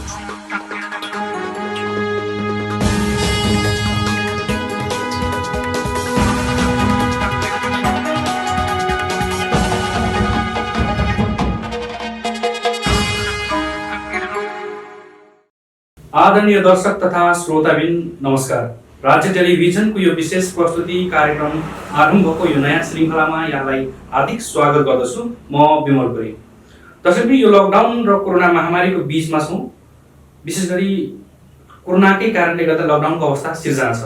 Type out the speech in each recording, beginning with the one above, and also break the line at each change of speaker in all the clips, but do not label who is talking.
आदरणीय दर्शक तथा श्रोताबिन नमस्कार। राज्य टेलिभिजनको यो विशेष प्रस्तुति कार्यक्रम आरम्भको यो नयाँ श्रृङ्खलामा यहाँलाई हार्दिक स्वागत गर्दछु। म विमल गुरुङ। तसर्थ यो लकडाउन र कोरोना महामारीको बीचमा छौँ। विशेष गरी कोरोनाकै कारणले गर्दा लकडाउनको अवस्था सिर्जना छ।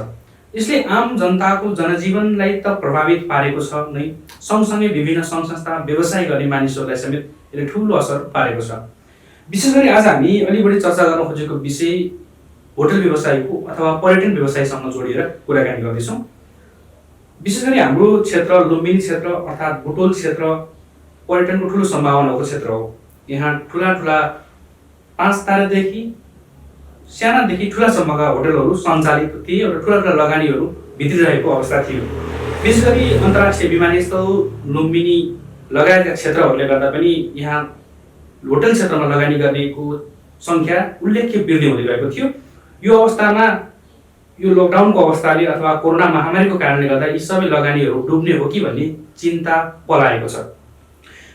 यसले आम जनताको जनजीवनलाई त प्रभावित पारेको छ नै, सँगसँगै विभिन्न सङ्घ संस्था व्यवसाय गर्ने मानिसहरूलाई समेत यसले ठुलो असर पारेको छ। विशेष गरी आज हामी अलि बढी चर्चा गर्न खोजेको विषय होटल व्यवसायको अथवा पर्यटन व्यवसायसँग जोडिएर कुराकानी गर्दैछौँ। विशेष गरी हाम्रो क्षेत्र लुम्बिनी क्षेत्र अर्थात् बुटोल क्षेत्र पर्यटनको ठुलो सम्भावनाको क्षेत्र हो। यहाँ ठुला 5 तारादेखि सानादेखि ठुलासम्मका होटलहरू सञ्चालित थिए र ठुला लगानीहरू भित्रिरहेको अवस्था थियो। विशेष गरी अन्तर्राष्ट्रिय विमानस्थल लुम्बिनी लगायतका क्षेत्रहरूले गर्दा पनि यहाँ होटल क्षेत्रमा लगानी गर्नेको सङ्ख्या उल्लेख्य वृद्धि हुँदै गएको थियो। यो अवस्थामा यो लकडाउनको अवस्थाले अथवा कोरोना महामारीको कारणले गर्दा यी सबै लगानीहरू डुब्ने हो कि भन्ने चिन्ता पलाएको छ।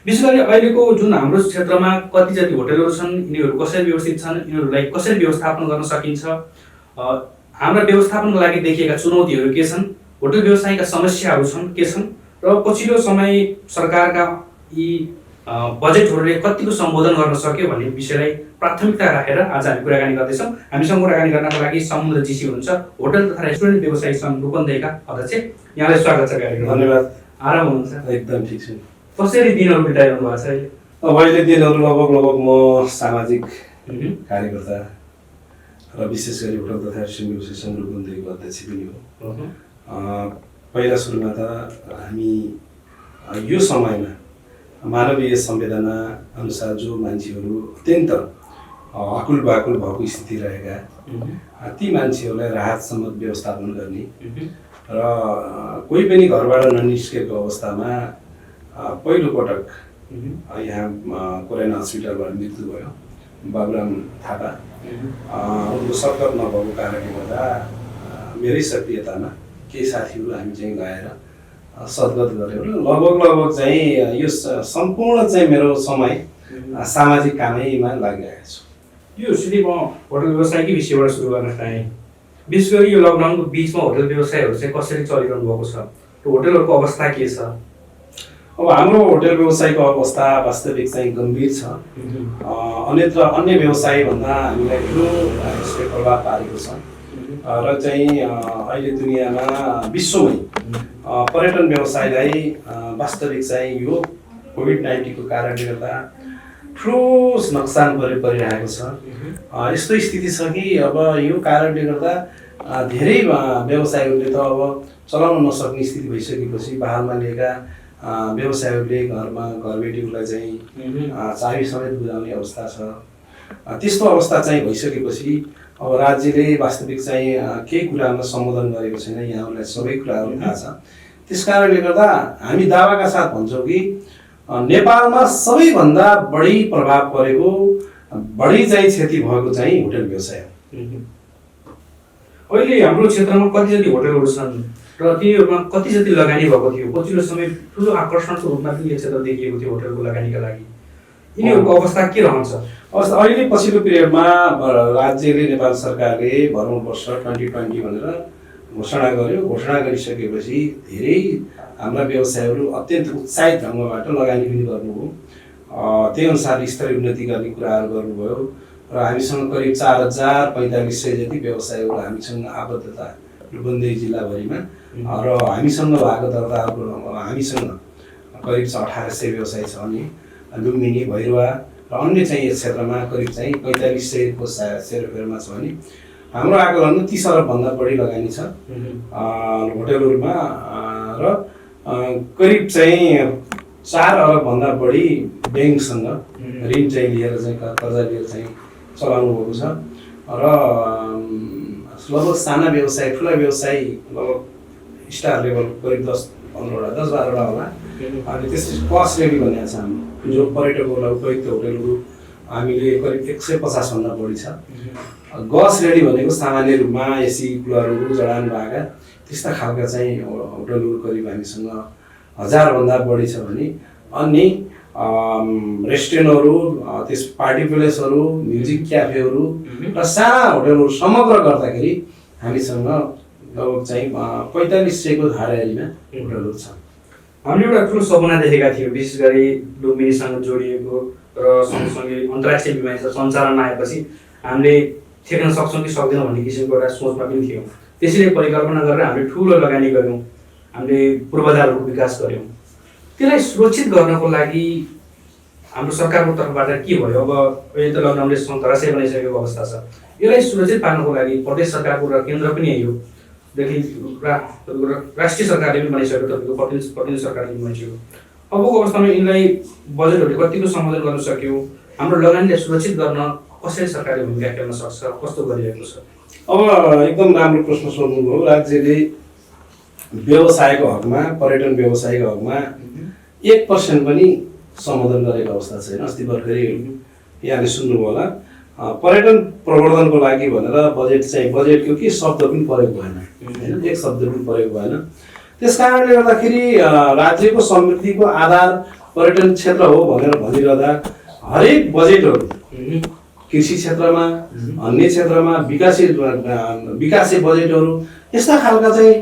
विशेष गरी अहिलेको जुन हाम्रो क्षेत्रमा कति जति होटलहरू छन्, यिनीहरू कसरी व्यवस्थित छन्, यिनीहरूलाई कसरी व्यवस्थापन गर्न सकिन्छ, हाम्रा व्यवस्थापनको लागि देखिएका चुनौतीहरू के छन्, होटल व्यवसायका समस्याहरू छन् के छन् र पछिल्लो समय सरकारका यी बजेटहरूले कतिको सम्बोधन गर्न सक्यो भन्ने विषयलाई प्राथमिकता राखेर आज हामी कुराकानी गर्दैछौँ। हामीसँग कुराकानी गर्नको लागि समुद्र जीसी हुनुहुन्छ, होटल तथा रेस्टुरेन्ट व्यवसायी सङ्घ रूपन्देहीका अध्यक्ष। यहाँलाई स्वागत छ कार्यक्रममा।
धन्यवाद।
आराम हुनुहुन्छ?
एकदम ठिक छु।
कसरी दिनहरू बिताइरहनु भएको छ अहिले?
अहिले दिनहरू लगभग म सामाजिक कार्यकर्ता र विशेष गरी होटल तथा रेस्टुरेन्ट व्यवसायी सङ्घ रूपन्देहीको अध्यक्ष पनि हो। पहिला सुरुमा त हामी यो समयमा मानवीय संवेदना अनुसार जो मान्छेहरू अत्यन्त आकुल बाकुल भएको स्थिति रहेका ती मान्छेहरूलाई राहतसम्म व्यवस्थापन गर्ने र कोही पनि घरबाट ननिस्केको अवस्थामा पहिलो पटक यहाँ कोरोना हस्पिटलबाट मृत्यु भयो बाबुराम थापा। उनको सद्गत नभएको कारणले गर्दा मेरै सक्रियतामा केही साथीहरू हामी चाहिँ गएर सद्गत गऱ्यो र लगभग चाहिँ यो सम्पूर्ण चाहिँ मेरो समय सामाजिक कामैमा लागिरहेको छु।
यो सिधै म होटल व्यवसायकै विषयबाट सुरु गर्न चाहेँ। विशेष गरी यो लकडाउनको बिचमा होटल व्यवसायहरू चाहिँ कसरी चलिरहनु भएको छ, होटलहरूको अवस्था के छ?
अब हाम्रो होटल व्यवसायको अवस्था वास्तविक चाहिँ गम्भीर छ। अन्य व्यवसायभन्दा हामीलाई ठुलो यसले प्रभाव पारेको छ र चाहिँ अहिले दुनियाँमा विश्वमै पर्यटन व्यवसायलाई वास्तविक चाहिँ यो कोभिड-19 को कारणले गर्दा ठुलो नोक्सान परिरहेको छ। यस्तो स्थिति छ कि अब यो कारणले गर्दा धेरै व्यवसायहरूले त अब चलाउन नसक्ने स्थिति भइसकेपछि बहालमा लिएका व्यवसायहरूले घरबेटीहरूलाई चाहिँ चाबी समेत बुझाउने अवस्था छ। त्यस्तो अवस्था चाहिँ भइसकेपछि अब राज्यले वास्तविक चाहिँ केही कुरामा सम्बोधन गरेको छैन। यहाँहरूलाई सबै कुराहरू थाहा छ। त्यस कारणले गर्दा हामी दावाका साथ भन्छौँ कि नेपालमा सबैभन्दा बढी प्रभाव परेको, बढी चाहिँ क्षति भएको चाहिँ होटल व्यवसाय हो।
अहिले हाम्रो क्षेत्रमा कति जति होटलहरू छन् र तिनीहरूमा कति जति लगानी भएको थियो? पछिल्लो समय ठुलो आकर्षणको रूपमा पनि यो क्षेत्र देखिएको थियो होटलको लगानीका लागि। यिनीहरूको अवस्था के रहन्छ?
अहिले पछिल्लो पिरियडमा राज्यले, नेपाल सरकारले भनौँ वर्ष 2020 भनेर घोषणा गर्यो। घोषणा गरिसकेपछि धेरै हाम्रा व्यवसायहरू अत्यन्त उत्साहित ढङ्गबाट लगानी पनि गर्नुभयो। त्यही अनुसार स्तरीय उन्नति गर्ने कुराहरू गर्नुभयो र हामीसँग करिब 4045 जति व्यवसायहरू हामीसँग आबद्धता रूपन्देही जिल्लाभरिमा र हामीसँग भएको दर्ताहरू हामीसँग करिब 1800 व्यवसाय छ भने लुम्बिनी, भैरवा र अन्य चाहिँ यस क्षेत्रमा करिब चाहिँ 4500 को सेरोफेरमा छ भने हाम्रो आकलनमा 30 अरबभन्दा बढी लगानी छ होटलहरूमा र करिब चाहिँ 4 अरबभन्दा बढी ब्याङ्कसँग ऋण चाहिँ लिएर चाहिँ कर्जा लिएर चाहिँ चलाउनु भएको छ र लगभग साना व्यवसाय, ठुला व्यवसाय लगभग स्टार लेभल करिब 10-12वटा होला। अनि त्यसपछि कस्ट रेडी भनेको छ हाम्रो जो पर्यटकहरूलाई उपयुक्त होटलहरू हामीले करिब 150 भन्दा बढी छ। ग श्रेणी भनेको सामान्य रूपमा एसी कुलरहरू जडान भएका त्यस्ता खालका चाहिँ होटलहरू करिब हामीसँग 1000 भन्दा बढी छ भने अन्य रेस्टुरेन्टहरू, त्यस पार्टी प्लेसहरू, म्युजिक क्याफेहरू र साना होटलहरू समग्र गर्दाखेरि हामीसँग लगभग चाहिँ 4500 को हाराहारीमा होटलहरू छ।
हामीले एउटा ठुलो सपना देखेका थियौँ, विशेष गरी लुम्बिनीसँग जोडिएको र सँगसँगै अन्तर्राष्ट्रिय विमानस्थल सञ्चालनमा आएपछि हामीले ठेक्न सक्छौँ कि सक्दैनौँ भन्ने किसिमको एउटा सोचमा पनि थियौँ। त्यसैले परिकल्पना गरेर हामीले ठुलो लगानी गऱ्यौँ, हामीले पूर्वाधारहरूको विकास गऱ्यौँ। त्यसलाई सुरक्षित गर्नको लागि हाम्रो सरकारको तर्फबाट के भयो? अब अहिले त लकडाउनले धराशयी बनाइसकेको अवस्था छ। यसलाई सुरक्षित पार्नको लागि प्रदेश सरकारको र केन्द्र पनि यही हो, राष्ट्रिय सरकारले पनि बनाइसक्यो, तपाईँको प्रतिनिधि सरकारले पनि बनाइसक्यो। अबको अवस्थामा यिनलाई बजेटहरूले कतिको सम्बोधन गर्न सक्यो? हाम्रो लगानीलाई सुरक्षित गर्न कसरी सरकारले भूमिका खेल्न सक्छ, कस्तो गरिरहेको छ?
अब एकदम राम्रो प्रश्न सोध्नुभयो। राज्यले व्यवसायको हकमा, पर्यटन व्यवसायको हकमा 1% पनि सम्बोधन गरेको अवस्था छैन। अस्ति भर्खरै यहाँले सुन्नुभयो होला, पर्यटन प्रवर्धनको लागि भनेर बजेटको के शब्द पनि प्रयोग भएन, होइन, एक शब्द पनि प्रयोग भएन। त्यस कारणले गर्दाखेरि राज्यको समृद्धिको आधार पर्यटन क्षेत्र हो भनेर भनिरहँदा हरेक बजेटहरू कृषि क्षेत्रमा, अन्य क्षेत्रमा विकासे बजेटहरू, यस्ता खालका चाहिँ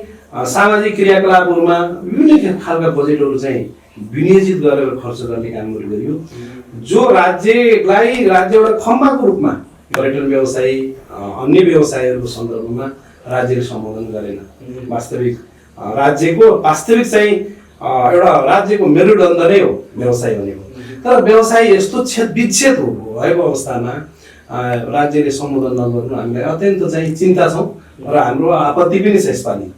सामाजिक क्रियाकलापहरूमा विभिन्न खालका बजेटहरू चाहिँ विनियोजित गरेर खर्च गर्ने कामहरू गरियो, जो राज्य एउटा खम्बाको रूपमा पर्यटन व्यवसाय अन्य व्यवसायहरूको सन्दर्भमा राज्यले सम्बोधन गरेन। वास्तविक चाहिँ एउटा राज्यको मेरुदण्ड नै हो व्यवसाय भनेको। तर व्यवसाय यस्तो विच्छेद भएको अवस्थामा राज्यले सम्बोधन नगर्नु हामीलाई अत्यन्त चाहिँ चिन्ता छौँ र हाम्रो आपत्ति पनि छ। यसपालि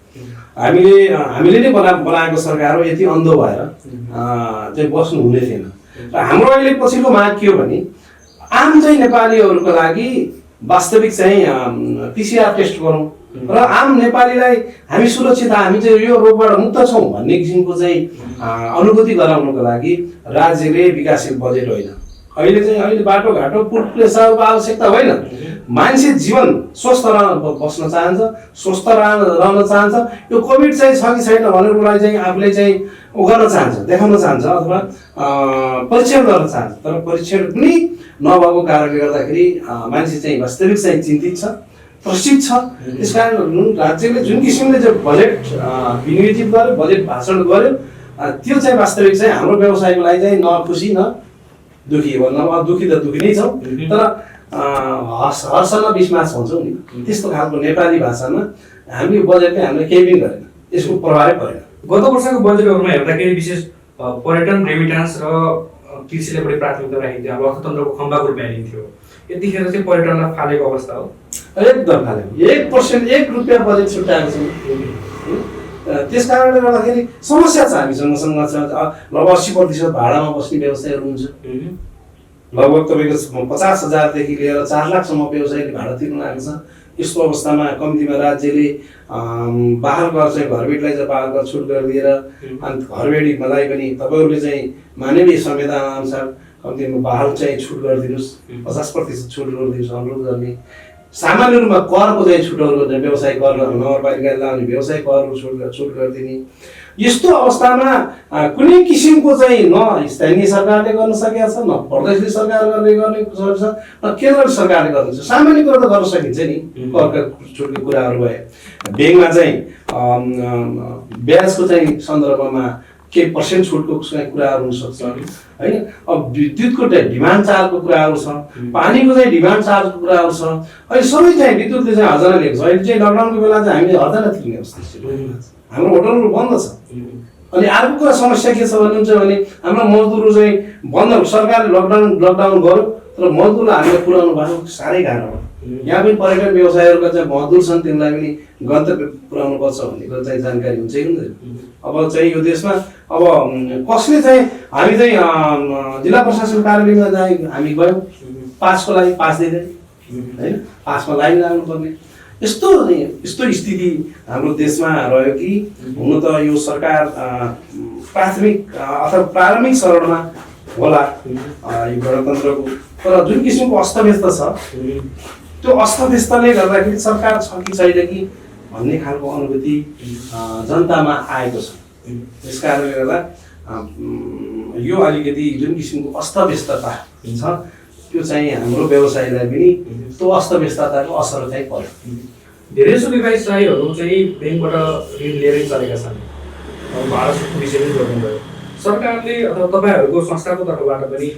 हामीले नै बनाएको सरकार हो, यति अन्धो भएर चाहिँ बस्नु हुने थिएन। र हाम्रो अहिले पछिल्लो माग के हो भने आम चाहिँ नेपालीहरूको लागि वास्तविक चाहिँ PCR टेस्ट गरौँ र आम नेपालीलाई हामी सुरक्षित, हामी चाहिँ यो रोगबाट मुक्त छौँ भन्ने किसिमको चाहिँ अनुभूति गराउनको लागि राज्यले विकासशील बजेट होइन, अहिले बाटोघाटो पुल प्लेसहरूको आवश्यकता होइन। मान्छे जीवन स्वस्थ बस्न चाहन्छ, स्वस्थ रहन चाहन्छ। यो कोभिड चाहिँ छ कि छैन भनेर उसलाई चाहिँ आफूले चाहिँ गर्न चाहन्छ, देखाउन चाहन्छ अथवा परीक्षण गर्न चाहन्छ। तर परीक्षण पनि नभएको कारणले गर्दाखेरि मान्छे चाहिँ वास्तविक चाहिँ चिन्तित छ, त्रसित छ। त्यसकारण राज्यले जुन किसिमले चाहिँ बजेट विनियोजित गर्यो, बजेट भाषण गर्यो, त्यो चाहिँ वास्तविक चाहिँ हाम्रो व्यवसायको लागि चाहिँ न खुसी न दुखी भन्दा दुखी त दुखी नै छौँ, तर हर्ष न विस्मास भन्छौँ नि, त्यस्तो खालको नेपाली भाषामा हामीले बजेटले हामीले केही पनि गरेन, यसको प्रभावै परेन।
गत वर्षको बजेटहरूमा हेर्दाखेरि विशेष पर्यटन, रेमिटान्स र कृषिले बढी प्राथमिकता राखिन्थ्यो, अब अर्थतन्त्रको खम्बाको रूपमा हेरिन्थ्यो। यतिखेर चाहिँ पर्यटनलाई फालेको अवस्था हो,
एकदम फालेको। 1% 1 रुपियाँ बजेट छुट्याएको छ। त्यस कारणले गर्दाखेरि समस्या छ हामीसँग छ। लगभग 80% भाडामा बस्ने व्यवसायहरू हुन्छ, लगभग तपाईँको 50,000 लिएर 4 लाखसम्म व्यवसायले भाडा तिर्नु आएको छ। यस्तो अवस्थामा कम्तीमा राज्यले बाहर कर चाहिँ घरबेटीलाई चाहिँ बाहर कर छुट गरिदिएर अनि घरबेटीलाई पनि तपाईँहरूले चाहिँ मानवीय संविधान अनुसार कम्तीमा बाहर चाहिँ छुट गरिदिनुहोस्, 50% छुट गरिदिनुहोस् अनुरोध गर्ने। सामान्य रूपमा करको चाहिँ छुटहरू गर्ने, व्यवसाय कर नगरपालिकाले लाउने व्यवसाय करको छुट गरिदिने। यस्तो अवस्थामा कुनै किसिमको चाहिँ न स्थानीय सरकारले गर्न सकेको छ, न प्रदेशले सरकारले गर्ने सक्छ, न केन्द्र सरकारले गर्न सक्छ। सामान्य कुरा त गर्न सकिन्छ नि, करका छुटको कुराहरू भए। ब्याङ्कमा चाहिँ ब्याजको चाहिँ सन्दर्भमा केही पर्सेन्ट छुटको कुराहरू हुनसक्छ, होइन। अब विद्युतको डिमान्ड चार्जको कुराहरू छ, पानीको चाहिँ डिमान्ड चार्जको कुराहरू छ। अहिले सबै चाहिँ विद्युतले चाहिँ हर्जना लिएको छ। अहिले चाहिँ लकडाउनको बेला चाहिँ हामीले हर्जना तिर्ने अवस्था छ, हाम्रो होटलहरू बन्द छ। अनि अर्को कुरा समस्या के छ भन्नुहुन्छ भने हाम्रो मजदुरहरू चाहिँ बन्द, सरकारले लकडाउन गर्यो तर मजदुरलाई हामीले पुर्याउनु भएको साह्रै गाह्रो हो। यहाँ पनि पर्यटन व्यवसायहरूका चाहिँ मजदुर छन्, तिनलाई पनि गन्तव्य पुर्याउनु पर्छ भन्ने कुरा चाहिँ जानकारी हुन्छ कि हुँदैन। अब चाहिँ यो देशमा अब कसले चाहिँ हामी चाहिँ जिल्ला प्रशासन कार्यालयमा चाहिँ हामी गयौँ, पासको लागि पास दिँदैन, होइन, पासमा लाइन लाग्नुपर्ने यस्तो स्थिति हाम्रो देशमा रह्यो कि हुन त यो सरकार प्राथमिक अथवा प्रारम्भिक चरणमा होला यो गणतन्त्रको तर जुन किसिमको अस्तव्यस्त छ त्यो अस्तव्यस्तले गर्दाखेरि सरकार छ कि छैन कि भन्ने खालको अनुभूति जनतामा आएको छ। त्यस कारणले गर्दा यो अलिकति जुन किसिमको अस्तव्यस्तता छ त्यो चाहिँ हाम्रो व्यवसायलाई पनि त्यो अस्तव्यस्तताको असर चाहिँ पर्यो।
धेरैजसो व्यवसायीहरू चाहिँ ब्याङ्कबाट ऋण लिएरै चलेका छन्। भाडा सुटको विषय पनि जोड्नुभयो। सरकारले अथवा तपाईँहरूको संस्थाको तर्फबाट पनि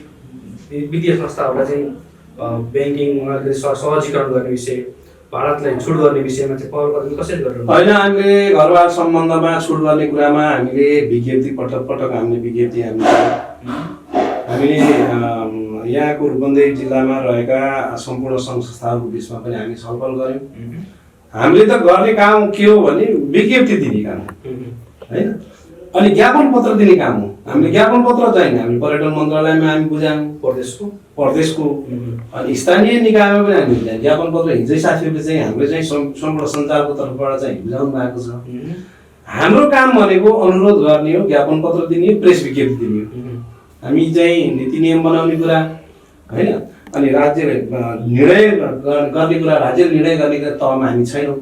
वित्तीय संस्थाहरूलाई चाहिँ ब्याङ्किङमा सहजीकरण गर्ने विषय, भाडालाई छुट गर्ने विषयमा चाहिँ पहल कदमी कसरी गर्नु?
होइन, हामीले घरबार सम्बन्धमा छुट गर्ने कुरामा हामीले विज्ञप्ति पटक पटक हामीले यहाँको रूपन्देही जिल्लामा रहेका सम्पूर्ण सङ्घ संस्थाहरूको बिचमा पनि हामी छलफल गऱ्यौँ। हामीले त गर्ने काम के हो भने विज्ञप्ति दिने काम होइन, अनि ज्ञापन पत्र दिने काम हो। हामीले ज्ञापन पत्र चाहिँ हामीले पर्यटन मन्त्रालयमा हामी बुझायौँ, प्रदेशको अनि स्थानीय निकायमा पनि हामी बुझायौँ। ज्ञापन पत्र हिजै साथीहरूले चाहिँ हामीले चाहिँ सम्पूर्ण सञ्जालको तर्फबाट चाहिँ बुझाउनु भएको छ। हाम्रो काम भनेको अनुरोध गर्ने हो, ज्ञापन पत्र दिने हो, प्रेस विज्ञप्ति दिने हो। हामी चाहिँ नीति नियम बनाउने कुरा होइन, अनि राज्यले निर्णय गर्ने कुरा, राज्यले निर्णय गर्ने तहमा हामी छैनौँ।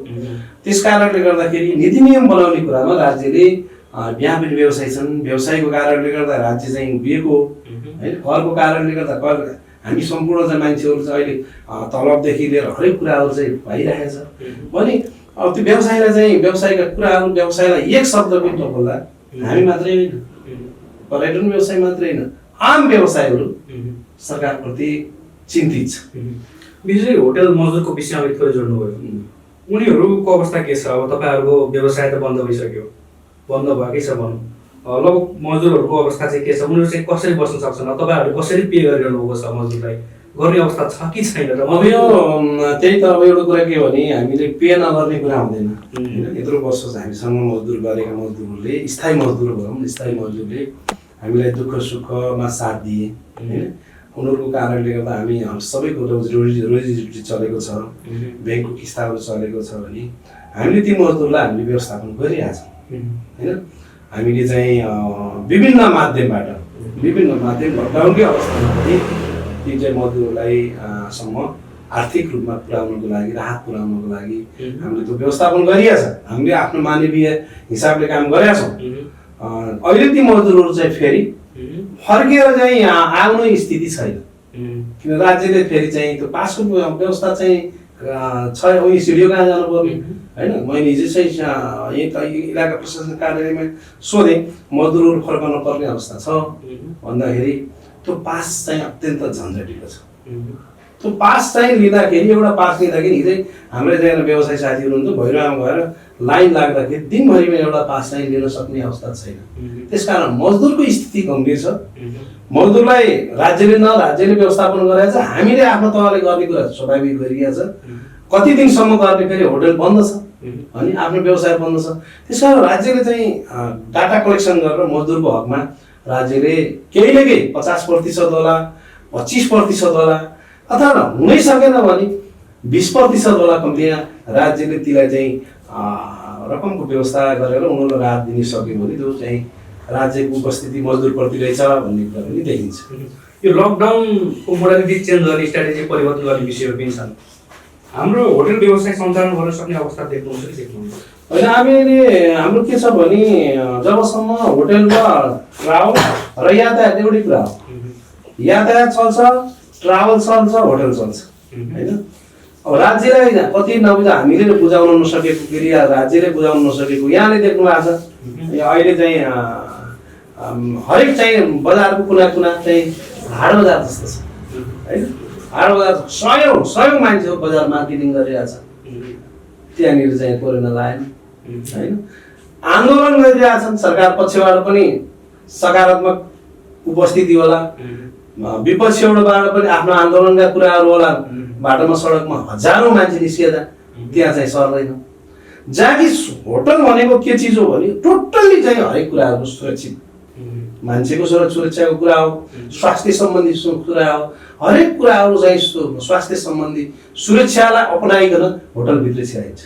त्यस कारणले गर्दाखेरि नीति नियम बनाउने कुरामा राज्यले यहाँ पनि व्यवसाय छन्, व्यवसायको कारणले गर्दा राज्य चाहिँ उभिएको होइन, करको कारणले गर्दा कर हामी सम्पूर्ण चाहिँ मान्छेहरू चाहिँ अहिले तलबदेखि लिएर हरेक कुराहरू चाहिँ भइरहेछ भने अब त्यो व्यवसायलाई चाहिँ व्यवसायका कुराहरू व्यवसायलाई एक शब्द पनि नबोल्दा हामी मात्रै होइन, पर्यटन व्यवसाय मात्रै होइन, आम व्यवसायहरू सरकारप्रति चिन्तित छ।
विशेष गरी होटल मजदुरको विषयमा अलिक थोरै जोड्नुभयो। उनीहरूको अवस्था के छ? अब तपाईँहरूको व्यवसाय त बन्द भइसक्यो, बन्द भएकै छ भनौँ, लगभग मजदुरहरूको अवस्था चाहिँ के छ? उनीहरू चाहिँ कसरी बस्न सक्छन्? तपाईँहरूले कसरी पे गरिरहनु भएको छ मजदुरलाई? गर्ने अवस्था छ कि छैन? र
अब यो त्यही त अब एउटा कुरा के हो भने हामीले पे नगर्ने कुरा हुँदैन होइन। यत्रो वर्ष हामीसँग मजदुर गरेका मजदुरहरूले, स्थायी मजदुर भनौँ, स्थायी मजदुरले हामीलाई दुःख सुखमा साथ दिए होइन। उनीहरूको कारणले गर्दा हामी सबैको रोजीरोटी चलेको छ, ब्याङ्कको किस्ताहरू चलेको छ भने हामीले ती मजदुरलाई हामीले व्यवस्थापन गरिरहेछौँ होइन। हामीले चाहिँ विभिन्न माध्यमबाट लकडाउनकै अवस्थामा पनि ती चाहिँ मजदुरलाई सम्म आर्थिक रूपमा पुर्याउनको लागि, राहत पुर्याउनको लागि हामीले त्यो व्यवस्थापन गरिरहेको छ। हामीले आफ्नो मानवीय हिसाबले काम गरेका छौँ। अहिले ती मजदुरहरू चाहिँ फेरि फर्केर चाहिँ आउने स्थिति छैन, किन राज्यले फेरि चाहिँ त्यो पासको व्यवस्था चाहिँ छ। उयो सिडिओ कहाँ जानु पर्ने होइन। मैले हिजो चाहिँ इलाका प्रशासन कार्यालयमा सोधेँ मजदुरहरू फर्काउन पर्ने अवस्था छ भन्दाखेरि त्यो पास चाहिँ अत्यन्त झन्झटिलो छ। त्यो पास चाहिँ लिँदाखेरि, एउटा पास लिँदाखेरि हिजै हाम्रो एकजना व्यवसाय साथीहरू हुन्छ भैरवमा गएर लाइन लाग्दाखेरि दिनभरिमा एउटा पास चाहिँ लिन सक्ने अवस्था छैन। त्यसकारण मजदुरको स्थिति गम्भीर छ। मजदुरलाई राज्यले व्यवस्थापन गरेको छ, हामीले आफ्नो तहले गर्ने कुरा स्वाभाविक गरिएको छ। कति दिनसम्म गर्ने, फेरि होटल बन्द छ अनि आफ्नो व्यवसाय बन्द छ। त्यस कारण राज्यले चाहिँ डाटा कलेक्सन गरेर मजदुरको हकमा राज्यले केही न केही 50% होला, 25% होला, अथवा हुनै सकेन भने 20% होला कम्तीमा राज्यले तीलाई चाहिँ रकमको व्यवस्था गरेर उनीहरूलाई राहत दिन सक्यो भने त्यो चाहिँ राज्यको उपस्थिति मजदुरप्रति रहेछ भन्ने कुरा पनि देखिन्छ।
यो लकडाउनको मोडालिटी चेन्ज गर्ने, स्ट्राटेजी परिवर्तन गर्ने विषयहरू पनि छन्। हाम्रो होटल व्यवसाय सञ्चालन गर्न सक्ने अवस्था देख्नुहुन्छ कि देख्नुहुन्छ?
होइन, हामीले हाम्रो के छ भने जबसम्म होटल र ट्राभल र यातायात एउटै कुरा हो। यातायात चल्छ, ट्राभल चल्छ, होटल चल्छ होइन। अब राज्यलाई कति नबुझा हामीले बुझाउन नसकेको क्रिया, राज्यले बुझाउन नसकेको यहाँले देख्नु भएको छ। अहिले चाहिँ हरेक चाहिँ बजारको कुना कुना चाहिँ हाट बजार जस्तो छ होइन। हाट बजार सयौँ मान्छेहरू बजार मार्केटिङ गरिरहेको छ। त्यहाँनिर चाहिँ कोरोना लागेन होइन। आन्दोलन गरिरहेका छन्, सरकार पक्षबाट पनि सकारात्मक उपस्थिति होला, विपक्षबाट पनि आफ्नो आन्दोलनका कुराहरू होला। बाटोमा सडकमा हजारौँ मान्छे निस्किँदा त्यहाँ चाहिँ सर्दैन। जहाँ कि होटल भनेको के चिज हो भने टोटल्ली चाहिँ हरेक कुराहरू सुरक्षित, मान्छेको सुरक्षाको कुरा हो, स्वास्थ्य सम्बन्धी कुरा हो, हरेक कुराहरू चाहिँ स्वास्थ्य सम्बन्धी सुरक्षालाई अपनाइकन होटलभित्र छिराइन्छ।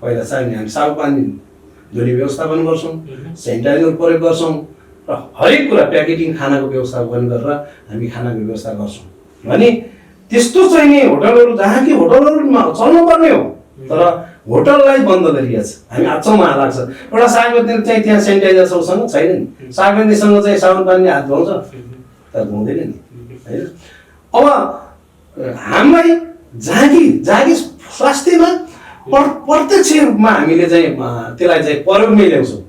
पहिला चाहिँ हामी साबु पानी धुने व्यवस्थापन गर्छौँ, सेनिटाइजर प्रयोग गर्छौँ र हरेक कुरा प्याकेटिङ खानाको व्यवस्थापन गरेर हामी खानाको व्यवस्था गर्छौँ। भने त्यस्तो चाहिँ नि होटलहरू जहाँ कि होटलहरूमा चल्नुपर्ने हो तर होटललाई बन्द गरिएको छ। हामी अचम्म लाग्छ। एउटा सागबेन्दी चाहिँ त्यहाँ सेनिटाइजर सँग छैन नि, सागबेन्दीसँग चाहिँ साबुन पानीले हात धुन्छ तर धुँदैन नि होइन। अब हामीलाई जागी स्वास्थ्यमा प्रत्यक्ष रूपमा हामीले चाहिँ त्यसलाई चाहिँ प्रयोगमै ल्याउँछौँ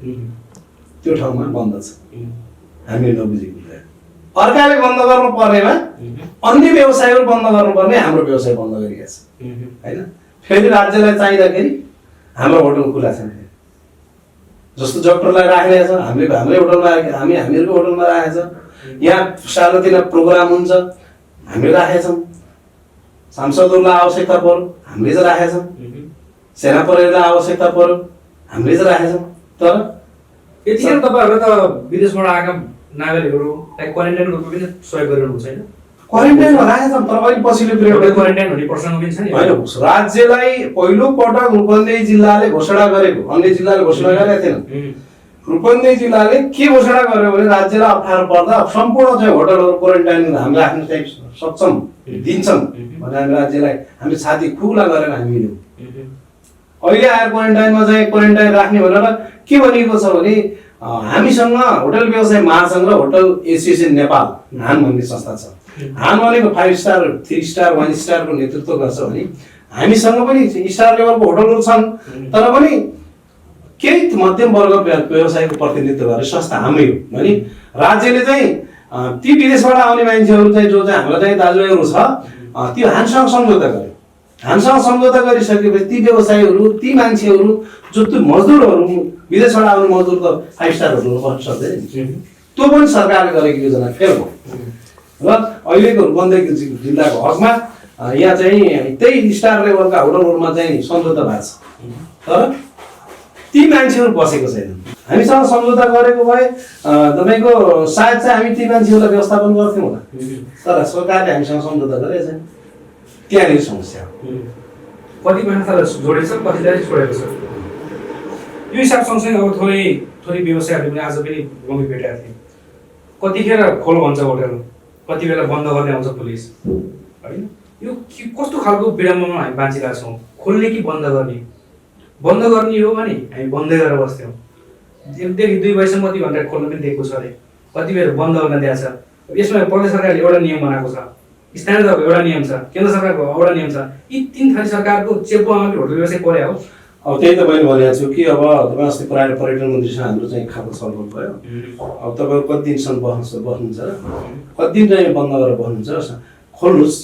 त्यो ठाउँमा बन्द छ। हामीले नबुझेको कुरा अर्काले बन्द गर्नु पर्नेमा अन्य व्यवसायहरू बन्द गर्नुपर्ने हाम्रो व्यवसाय बन्द गरिएको छ होइन। फेरि राज्यलाई चाहिँदाखेरि हाम्रो होटल खुला छैन। जस्तो डक्टरलाई राखिरहेको छ हाम्रै होटलमा हामीहरूको होटलमा राखेको छ। यहाँ सानोतिनो प्रोग्राम हुन्छ हामीले राखेका छौँ। सांसदहरूलाई आवश्यकता पर्यो हामीले चाहिँ राखेका छौँ। सेना प्रहरीलाई आवश्यकता पर्यो हामीले चाहिँ राखेका छौँ। तर
यतिखेर तपाईँहरूले त विदेशबाट आएका नागरिकहरूलाई क्वारेन्टाइनको रूपमा पनि सहयोग गरिरहनु छैन?
क्वारेन्टाइनमा राखेका छौँ तर अहिले पछिल्लो पिरियडमा
क्वारेन्टाइन हुने प्रसङ्ग पनि छ नि
होइन। राज्यलाई पहिलो पटक रूपन्देही जिल्लाले घोषणा गरेको, अन्य जिल्लाले घोषणा गरेका थिएन। रूपन्देही जिल्लाले के घोषणा गर्यो भने राज्यलाई अप्ठ्यारो पर्दा सम्पूर्ण चाहिँ होटलहरू क्वारेन्टाइन हामी राख्न चाहिँ सक्षम दिन्छौँ भने हामी राज्यलाई हामी छाती खुला गरेर हामी हिँड्यौँ। अहिले आएर क्वारेन्टाइनमा चाहिँ क्वारेन्टाइन राख्ने भनेर के भनिएको छ भने हामीसँग होटल व्यवसाय महासङ्घ र होटल एसोसिएसन नेपाल हान भन्ने संस्था छ। हान भनेको 5 स्टार 3 स्टार 1 स्टारको नेतृत्व गर्छ भने हामीसँग पनि स्टार लेभलको होटलहरू छन् तर पनि केही मध्यम वर्ग व्यवसायको प्रतिनिधित्व गर्ने संस्था हाम्रै हो भने राज्यले चाहिँ ती विदेशबाट आउने मान्छेहरू चाहिँ जो चाहिँ हामीलाई चाहिँ दाजुभाइहरू छ त्यो हानसँग सम्झौता गर्यो। हानसँग सम्झौता गरिसकेपछि ती व्यवसायहरू ती मान्छेहरू जो त्यो मजदुरहरू विदेशबाट आउने मजदुर त 5 स्टार होटलमा बस्न सक्दैन। त्यो पनि सरकारले गरेको योजना फेल भयो र अहिलेको रूपन्देही जिल्लाको हकमा यहाँ चाहिँ त्यही स्टार लेभलका होटलहरूमा चाहिँ सम्झौता भएको छ तर ती मान्छेहरू बसेको छैनन्। हामीसँग सम्झौता गरेको भए तपाईँको सायद चाहिँ हामी ती मान्छेहरूलाई व्यवस्थापन गर्थ्यौँ होला तर सरकारले हामीसँग सम्झौता गरेको छैन। त्यहाँनिर समस्या हो।
कति मान्छेलाई जोडेको छ कतिलाई छोडेको छ यो हिसाब सँगसँगै अब थोरै व्यवसायहरूले पनि आज पनि गमी भेटेका थिए। कतिखेर खोल भन्छ होटल, कति बेला बन्द गर्ने आउँछ पुलिस होइन। यो कस्तो खालको विडम्बनामा हामी बाँचिरहेका छौँ? खोल्ने कि बन्द गर्ने? बन्द गर्ने हो भने हामी बन्दै गरेर बस्थ्यौँ। 1देखि 2 वर्षसम्म कति घन्टा खोल्न पनि दिएको छ अरे, कति बेर बन्द गर्न दिएको छ। यसमा प्रदेश सरकारले एउटा नियम बनाएको छ, स्थानीय सरकारको एउटा नियम छ, केन्द्र सरकारको एउटा नियम छ। यी 3 थरी सरकारको चेपोमा होटल व्यवसाय पर्या हो।
अब त्यही त मैले भनेको छु कि अब तपाईँ अस्ति पर्यटन मन्त्रीसँग हाम्रो चाहिँ खालको छलफल भयो। अब तपाईँहरू कति दिनसम्म बस्नुहुन्छ र कति दिन चाहिँ बन्द गरेर बस्नुहुन्छ खोल्नुहोस्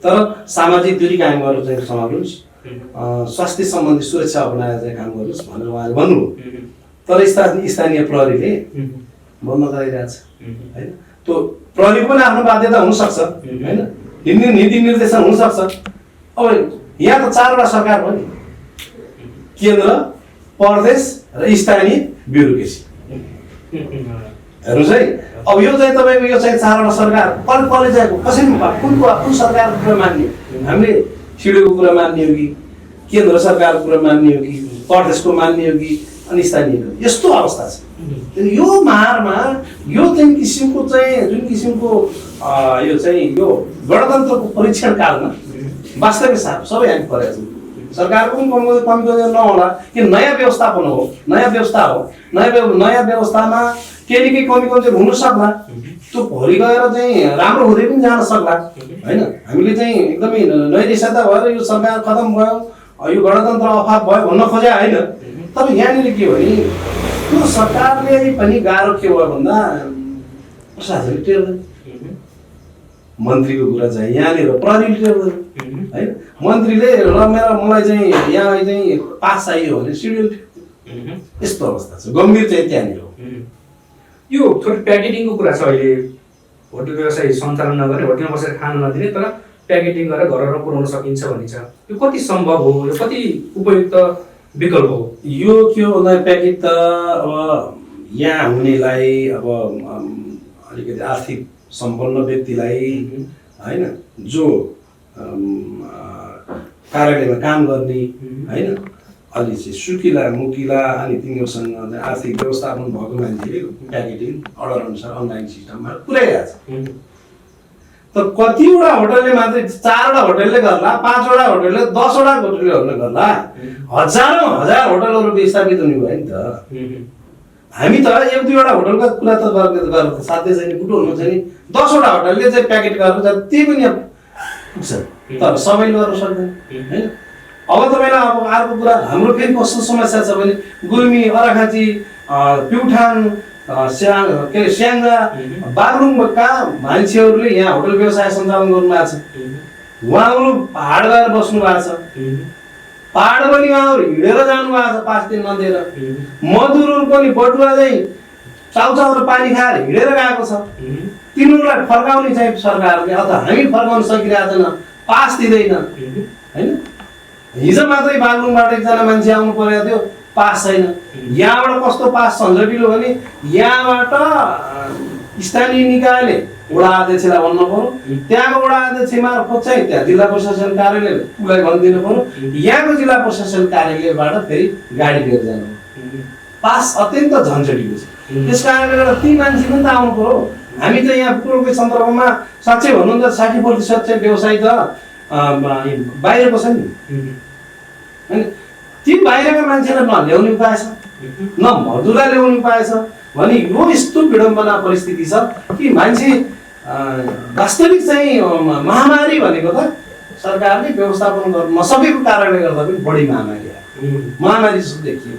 तर सामाजिक दूरी कायम गरेर चाहिँ सम्हाल्नुहोस्, स्वास्थ्य सम्बन्धी सुरक्षा अपनाएर चाहिँ काम गर्नुहोस् भनेर उहाँले भन्नुभयो। तर स्थानीय प्रहरीले बन्द गराइरहेको छ होइन। त्यो प्रहरीको पनि आफ्नो बाध्यता हुनसक्छ होइन, नीति निर्देशन हुनसक्छ। अब यहाँ त 4वटा सरकार भयो नि, केन्द्र प्रदेश र स्थानीय ब्युरोक्रेसी हेर्नुहोस् है। अब यो चाहिँ तपाईँको यो चाहिँ 4वटा सरकार कसले चाहिँ कसरी कुन सरकारको कुरा मान्ने? हामीले सिडिओको कुरा मान्ने हो कि केन्द्र सरकारको कुरा मान्ने हो कि प्रदेशको मान्ने हो कि अनि स्थानीयको? यस्तो अवस्था छ। यो मारमा यो चाहिँ किसिमको चाहिँ जुन किसिमको यो चाहिँ यो गणतन्त्रको परीक्षण कालमा वास्तविक सबै हामी परेका छौँ। सरकारको पनि कमी नहोला कि नयाँ व्यवस्थापन हो, नयाँ व्यवस्था हो, नयाँ व्यवस्थामा केही न केही कमी कमजोर हुन सक्ला। त्यो भोलि गएर चाहिँ राम्रो हुँदै पनि जान सक्ला होइन। हामीले चाहिँ एकदमै नैराश्यता भएर यो सरकार खतम भयो, यो गणतन्त्र अभाव भयो भन्न खोजे होइन। तर यहाँनिर के भने त्यो सरकारले पनि गाह्रो के भयो भन्दा प्रशासनले टेर्दैन। मन्त्रीको कुरा चाहिँ यहाँनिर प्रहरीले टेर्दैन होइन। मन्त्रीले मलाई चाहिँ यहाँ चाहिँ पास चाहियो भने सिडिउल यस्तो अवस्था छ। गम्भीर चाहिँ त्यहाँनिर हो।
यो थोरै प्याकेटिङको कुरा छ। अहिले होटल व्यवसाय सञ्चालन नगर्ने, होटलमा बसेर खान नदिने तर प्याकेटिङ गरेर घरहरूमा पुर्याउन सकिन्छ भनिन्छ। यो कति सम्भव हो? यो कति उपयुक्त विकल्प हो?
यो के हो भन्दा प्याकेट त अब यहाँ हुनेलाई अब अलिकति आर्थिक सम्पन्न व्यक्तिलाई होइन, जो कार्यालयमा काम गर्ने होइन, अलि चाहिँ सुकिला मुकिला अनि तिनीहरूसँग आर्थिक व्यवस्थापन भएको मान्छेले प्याकेटिङ अर्डर अनुसार अनलाइन सिस्टममा पुर्याइरहेको छ। त कतिवटा होटलले मात्रै 4वटा होटलले गर्ला, 5वटा होटलले 10वटा होटलले गर्ला, हजारौं हजार होटलहरू स्थापित हुने भयो नि त। हामी त 1-2वटा होटलको कुरा त गर्न साध्य छैन, कुटो हुनु छैन। 10वटा होटलले चाहिँ प्याकेट गरेर जति पनि पुग्छ, तर सबैले गर्न सक्दैन हैन। अब तपाईलाई अब अर्को कुरा, हाम्रो फेरि कस्तो समस्या छ भने गुल्मी, अराखाँची, प्युठान, स्याङ्जा, बागलुङका मान्छेहरूले यहाँ होटल व्यवसाय सञ्चालन गर्नु भएको छ। उहाँहरू पहाड गएर बस्नु भएको छ, पहाड पनि उहाँहरू हिँडेर जानु भएको छ 5 दिन नदिएर। मजदुरहरू पनि बटुवा चाहिँ चाउचाउ र पानी खाएर हिँडेर गएको छ। तिनीहरूलाई फर्काउने चाहिँ सरकारले, अथवा हामी फर्काउन सकिरहेको छैन, पास दिँदैन हैन। हिजो मात्रै बागलुङबाट एकजना मान्छे आउनु परेको थियो, पास छैन। यहाँबाट कस्तो पास झन्झटिलो भने यहाँबाट स्थानीय निकायले वडा अध्यक्षलाई भन्नु पर्यो, त्यहाँको वडा अध्यक्ष मार्फत चाहिँ त्यहाँ जिल्ला प्रशासन कार्यालयले उसलाई भनिदिनु पर्यो, यहाँको जिल्ला प्रशासन कार्यालयबाट फेरि गाडी लिएर जानु पर्यो। पास अत्यन्त झन्झटिलो छ। त्यस कारणले गर्दा ती मान्छे पनि त आउनु पर्यो। हामी त यहाँ पूर्वको सन्दर्भमा साँच्चै भन्नु त 60% चाहिँ व्यवसाय त बाहिरको छ नि हैन। ती बाहिरका मान्छेलाई नल्याउने उपाय छ, न मजदुरलाई ल्याउने उपाय छ भने यो यस्तो विडम्बना परिस्थिति छ कि मान्छे वास्तविक चाहिँ महामारी भनेको त सरकारले व्यवस्थापन गर्न नसकेको कारणले गर्दा पनि बढी महामारी आयो। महामारी जस्तो देखियो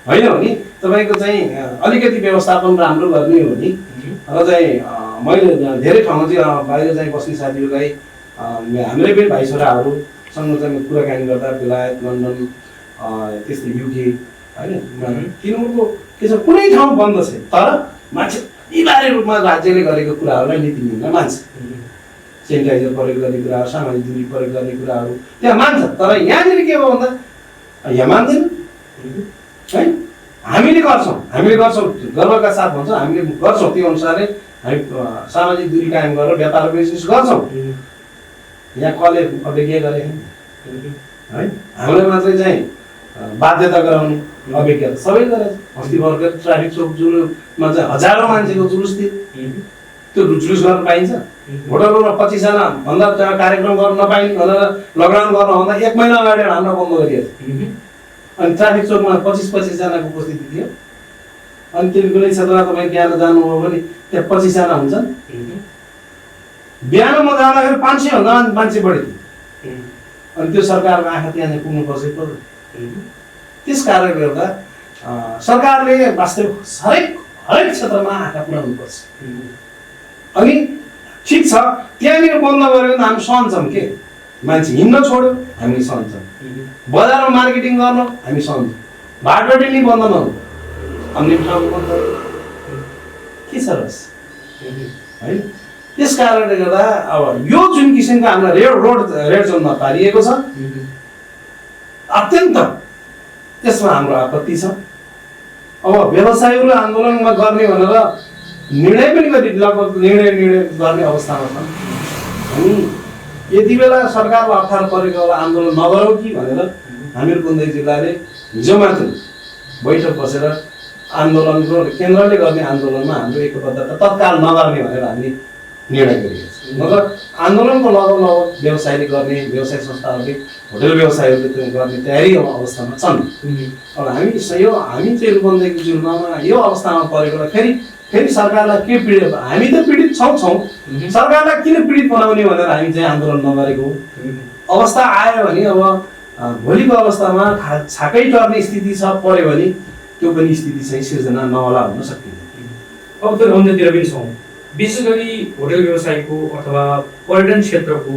होइन हो नि। तपाईँको चाहिँ अलिकति व्यवस्थापन राम्रो गर्ने हो नि। र चाहिँ मैले धेरै ठाउँमा चाहिँ बाहिर चाहिँ बस्ने साथीहरूलाई, हाम्रै पनि भाइ छोराहरूसँग चाहिँ कुराकानी गर्दा बेलायत, लन्डन, त्यस्तै युके होइन, तिनीहरूको के छ, कुनै ठाउँ बन्द छैन, तर मान्छे अनिवार्य रूपमा राज्यले गरेको कुराहरूलाई नीति नियमलाई मान्छ। सेनिटाइजर प्रयोग गर्ने कुराहरू, सामाजिक दूरी प्रयोग गर्ने कुराहरू त्यहाँ मान्छ, तर यहाँनिर के भयो भन्दा यहाँ मान्दैन है। हामीले गर्छौँ गर्वका साथ भन्छौँ, हामीले गर्छौँ, त्यो अनुसारले हामी सामाजिक दूरी कायम गरेर व्यापार बिजनेस गर्छौँ। यहाँ कसले अवज्ञा गरे है, हामीलाई मात्रै चाहिँ बाध्यता गराउने अवज्ञा सबै गरेछ। अस्ति भर्खर ट्राफिक चौक जुलुसमा चाहिँ हजारौं मान्छेको जुलुस थियो, त्यो जुलुस गर्न पाइन्छ? होटलमा 25 जना भन्दा कार्यक्रम गर्न नपाइने भनेर लकडाउन गर्न भन्दा 1 महिना अगाडि हाम्रो बन्द गरिएको थियो। अनि ट्राफिक चौकमा 25 जनाको उपस्थिति थियो। अनि त्यो कुनै क्षेत्रमा तपाईँ बिहान जानुभयो भने त्यहाँ 25 जना हुन्छन्। बिहान म जाँदाखेरि 500 भन्दा मान्छे बढी थियो। अनि त्यो सरकारको आँखा त्यहाँ पुग्नुपर्छ पर्यो। त्यस कारणले गर्दा सरकारले वास्तविक हरेक क्षेत्रमा आँखा पुर्याउनुपर्छ। अनि ठिक छ, त्यहाँनिर बन्द गऱ्यो भने हामी सहन्छौँ के, मान्छे हिँड्न छोड्यो हामी सहन्छौँ, बजारमा मार्केटिङ गर्न हामी सहन्छौँ, बाटोटी नि बन्द नहुनु, अन्य ठाउँमा बन्द के छ रस है। त्यस कारणले गर्दा अब यो जुन किसिमको हामीलाई रेड जोनमा पारिएको छ, अत्यन्त त्यसमा हाम्रो आपत्ति छ। अब व्यवसायीहरू आन्दोलनमा गर्ने भनेर निर्णय पनि गरी लगभग निर्णय गर्ने अवस्थामा छन्। अनि यति बेला सरकारको अप्ठ्यारो परेको बेला आन्दोलन नगरौँ कि भनेर हामी रुकुन्देही जिल्लाले हिजो मात्र बैठक बसेर आन्दोलनको केन्द्रले गर्ने आन्दोलनमा हाम्रो एकबद्धता तत्काल नगर्ने भनेर हामी निर्णय गरिएको छ। मगर आन्दोलनको लगभग व्यवसायले गर्ने, व्यवसाय संस्थाहरूले, होटल व्यवसायहरूले गर्ने तयारी अवस्थामा छन्। अब हामी चाहिँ रुकुन्देहीको जिल्लामा यो अवस्थामा परेकोलाई फेरि सरकारलाई के पीडित, हामी त पीडित छौँ, सरकारलाई किन पीडित बनाउने भनेर हामी चाहिँ आन्दोलन नगरेको अवस्था आयो भने अब भोलिको अवस्थामा छाकै टर्ने स्थिति छ, पर्यो भने त्यो पनि स्थिति चाहिँ सिर्जना नहोला भन्न सकिन्छ।
अब त अन्त्यतिर पनि छौँ, विशेष गरी होटल व्यवसायको अथवा पर्यटन क्षेत्रको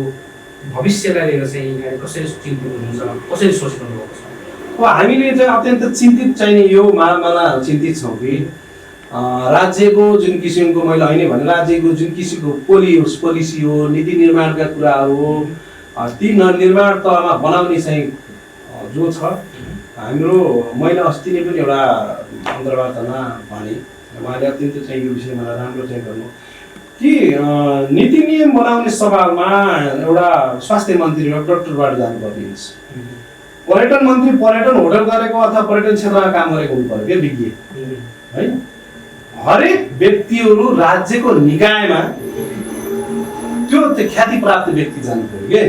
भविष्यलाई लिएर चाहिँ यहाँले कसरी चिन्तित हुनुहुन्छ, कसरी सोच्नु भएको छ?
अब हामीले चाहिँ अत्यन्त चिन्तित चाहिँ यो मामला चिन्तित छौँ कि राज्यको जुन किसिमको, मैले होइन भने राज्यको जुन किसिमको पोलिसी हो, नीति निर्माणका कुराहरू हो, ती निर्माण तहमा बनाउने चाहिँ जो छ हाम्रो, मैले अस्ति नै पनि एउटा अन्तर्वार्तामा भने उहाँले अत्यन्त चाहिँ यो विषयमा राम्रो चाहिँ गर्नु कि नीति नियम बनाउने सभामा एउटा स्वास्थ्य मन्त्री डक्टरबाट जानुपर्ने हुन्छ। पर्यटन मन्त्री पर्यटन होटल गरेको अथवा पर्यटन क्षेत्रमा काम गरेको हुनु पर्यो क्या, विज्ञ है। हरेक व्यक्तिहरू राज्यको निकायमा त्यो ख्याति प्राप्त व्यक्ति जानु पर्यो के,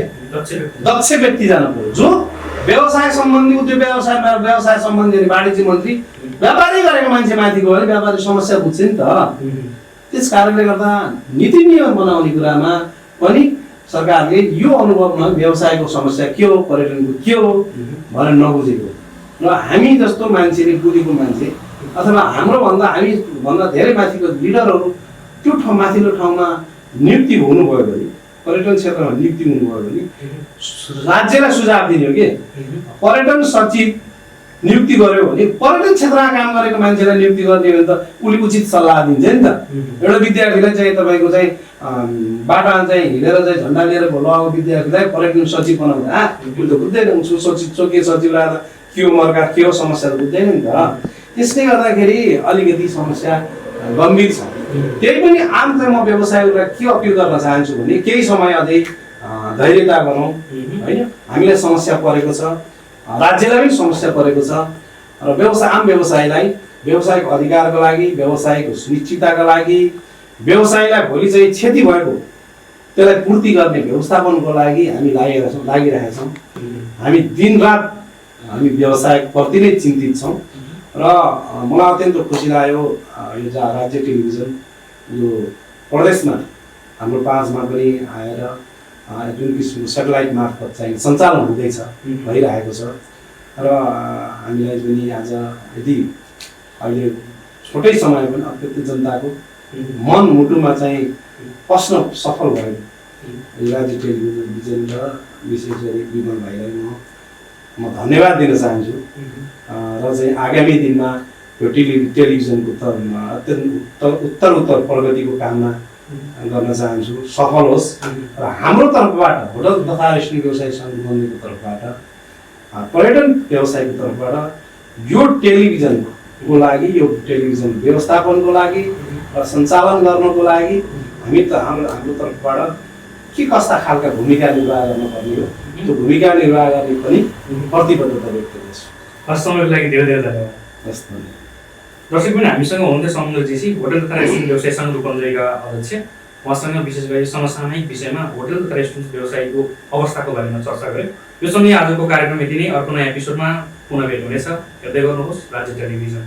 दक्ष व्यक्ति जानु पर्यो जो व्यवसाय सम्बन्धी उद्योग व्यवसाय सम्बन्धी वाणिज्य मन्त्री व्यापारी गरेको मान्छे माथि गयो भने व्यापारी समस्या बुझ्छ नि त। त्यस कारणले गर्दा नीति नियम बनाउने कुरामा पनि सरकारले यो अनुभवमा व्यवसायको समस्या के हो, पर्यटनको के हो भनेर नबुझेको र हामी जस्तो मान्छेले बुझेको मान्छे अथवा हामी भन्दा धेरै माथिको लिडरहरू त्यो माथिल्लो ठाउँमा नियुक्ति हुनुभयो भने, पर्यटन क्षेत्रमा नियुक्ति हुनुभयो भने राज्यलाई सुझाव दिने हो कि पर्यटन सचिव नियुक्ति गर्यो भने पर्यटन क्षेत्रमा काम गरेको मान्छेलाई नियुक्ति गर्ने भने त उसले उचित सल्लाह दिन्छ नि त। एउटा विद्यार्थीलाई चाहिँ तपाईँको चाहिँ बाटामा चाहिँ हिँडेर चाहिँ झन्डा लिएर लगेको विद्यार्थीलाई पर्यटन सचिव बनाउँदा उसले त बुझ्दैन, चौकी सचिवलाई त के हो मर्का के हो समस्या त बुझ्दैन नि त। त्यसले गर्दाखेरि अलिकति समस्या गम्भीर छ। त्यही पनि आम चाहिँ म व्यवसायीहरूलाई के अपिल गर्न चाहन्छु भने केही समय अझै धैर्यता गरौँ होइन। हामीलाई समस्या परेको छ, राज्यलाई पनि समस्या परेको छ र आम व्यवसायीलाई व्यवसायिक अधिकारको लागि, व्यवसायको सुनिश्चितताका लागि, व्यवसायलाई भोलि चाहिँ क्षति भएको त्यसलाई पूर्ति गर्ने व्यवस्थापनको लागि हामी लागिरहेका छौँ। हामी दिनरात हामी व्यवसायप्रति नै चिन्तित छौँ र मलाई अत्यन्त खुसी लाग्यो यो राज्य टेलिभिजन यो प्रदेशमा हाम्रो 5मा पनि आएर जुन किसिमको सेटेलाइट मार्फत चाहिँ सञ्चालन हुँदैछ भइरहेको छ र हामीलाई पनि आज यदि अहिले छोटै समय पनि अत्यन्तै जनताको मन मुटुमा चाहिँ पस्न सफल भयो राज्य टेलिभिजन र विशेष गरी विमल भाइलाई म धन्यवाद दिन चाहन्छु र चाहिँ आगामी दिनमा यो टेलिभिजनको अत्यन्त उत्तर प्रगतिको काममा गर्न चाहन्छु, सफल होस् र हाम्रो तर्फबाट होटल तथा रेस्टुरेन्ट व्यवसाय सङ्घ बन्नेको तर्फबाट पर्यटन व्यवसायको तर्फबाट यो टेलिभिजनको लागि, यो टेलिभिजन व्यवस्थापनको लागि र सञ्चालन गर्नको लागि हामी त हाम्रो तर्फबाट के कस्ता खालका भूमिका निर्वाह गर्नुपर्ने हो त्यो भूमिका निर्वाह गर्ने पनि प्रतिबद्धता व्यक्त गर्छु।
हस्, समयको लागि धेरै धेरै धन्यवाद।
हस्, धन्यवाद।
दर्शक पनि हामीसँग हुनुहुन्थ्यो समुद्र जेसी, होटल तथा रेस्टुरेन्ट व्यवसाय सङ्घ रूपन्देहीका अध्यक्ष। उहाँसँग विशेष गरी समसामयिक विषयमा होटल तथा रेस्टुरेन्ट व्यवसायको अवस्थाको बारेमा चर्चा गऱ्यौँ। यो सँगै आजको कार्यक्रम यति नै। अर्को नयाँ एपिसोडमा पुनः भेट हुनेछ। हेर्दै गर्नुहोस् राज्य टेलिभिजन।